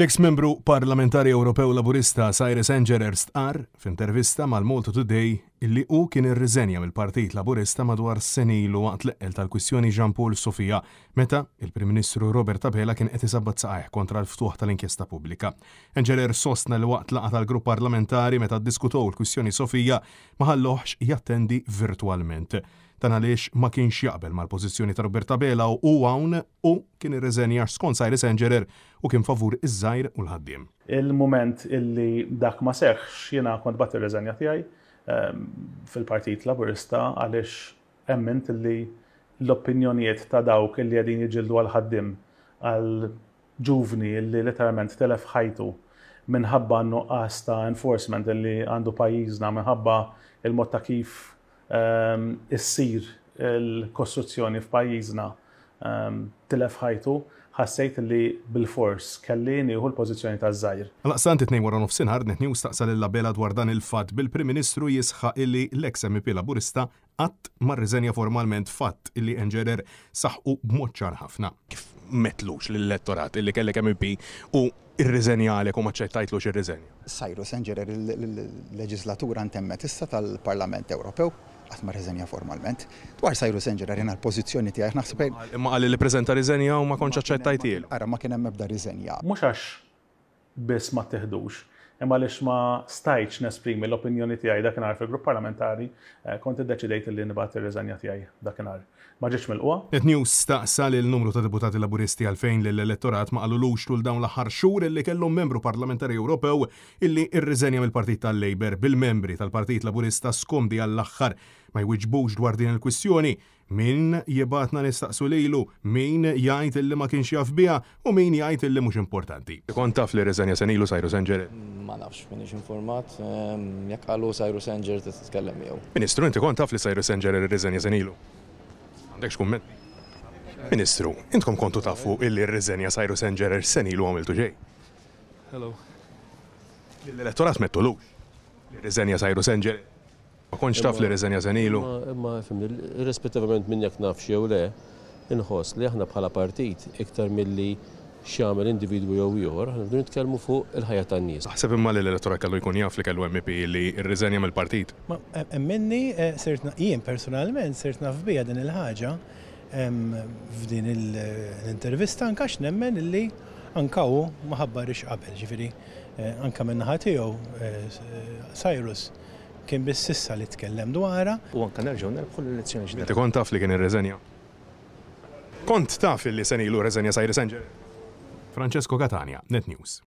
L-eks membru parlamentari Ewropew Laburista Cyrus Engerer stqar f'intervista mal-Malta Today illi hu kien irriżenja mill-Partit Laburista madwar senilu waqt l-eqqel tal-kwistjoni Jean Paul Sofia meta il-Prim Ministru Robert Abela kien qed isabbat saqajh kontra l-ftuħ tal-inkjesta pubblika. Engerer sostna li waqt laqgħa tal-grupp parlamentari meta ddiskutew il-kwistjoni Sofia ma ħallohx jattendi virtwalment. Dan għaliex ma kienx jaqbel mal-pożizzjoni ta' Robert Abela u hawn u kien irriżenja skont Cyrus Engerer u kien favur iż-żgħir u l-ħaddiem. Il-mument illi dak ma seħħx jiena kont bat ir-reżenja tiegħi fil-Partit Laburista għaliex emmint illi l-opinjonijiet ta' dawk illi qegħdin jiġildu għal ħaddiem għal ġuvni illi letteralment telef ħajtu minħabba nuqqas ta' enforcement illi għandu pajjiżna minħabba il-mod ta' kif issir il-kostruzzjoni f'pajjiżna tilef ħajtu, ħassejt li bil-fors kelli nieħu l-pożizzjoni taż-żgħir. Laqsant it-tnejn wara nofsinhar Netnews staqsa lil Abela dwar dan il-fatt bil-Prim Ministru jisħaq illi l-eks MP Laburista qatt ma rriżenja formalment fatt illi Engerer saħqu b'mod ċar ħafna. Kif metlux lill-elettorat illi kellek MP u irriżenjalek u ma ċettajtlux irriżenja? Cyrus Engerer il-leġislatura ntemmet issa tal-Parlament Ewropew qatt ma rriżenja formalment. Dwar Cyrus Engerer jiena l-pożizzjoni tiegħi naħseb. Imma qal li ppreżenta riżenja u ma kontx aċċettajtielu. Ara ma kien hemm ebda riżenja. Mhux għax biss ma teħdux, imma għaliex ma stajtx nesprimi l-opinjoni tiegħi dakinhar fil-grupp parlamentari, kont iddeċidejt li nibgħat ir-riżenja tiegħi dakinhar. Ma ġietx milquha. Netnews staqsa lil numru ta' deputati Laburisti għalfejn lill-elettorat ma qalulux tul dawn l-aħħar xhur illi kellhom membru parlamentari Ewropew illi irriżenja mill-Partit tal-Labor bil-membri tal-Partit Laburista skomdi għall-aħħar ma jwiġbux dwar din il-kwistjoni. Min jibatna nistaqsu lilu, min jgħid illi ma kienx jaf biha u min jgħid illi mhux importanti. Kont taf li riżenja senilu Cyrus Engerer? Ma nafx minix informat, jekk qalu Cyrus Engerer titkellem jew. Ministru, inti kont taf li Cyrus Engerer irriżenja senilu? Għandekx kumment? Ministru, intkom kontu tafu illi rriżenja Cyrus Engerer senilu għamiltu ġej? Hello. L-elettorat mettulux li rriżenja Cyrus Engerer. Ma konx taf li riżenja senilu. Imma irrispettivament minn jekk nafx jew le, inħoss li aħna bħala partit iktar milli x'jagħmel individwu jew ieħor, aħna nitkellmu fuq il-ħajja tan-nies. Taħseb imma li l-elettorat kellu jkun jaf li kellu MP li rriżenja mill-partit. Minni jien personalment sirt naf biha din il-ħaġa f'din l-intervista anke nemmen illi anke hu ma ħabbarix qabel, ġifieri anke min-naħa tiegħu Cyrus kien biss issa li tkellem dwarha. U anke nerġgħu nerbħu l-elezzjoni ġdida. Inti kont taf li kien irriżenja? Kont taf li senilu rriżenja Cyrus Engerer? Francesco Catania, Netnews.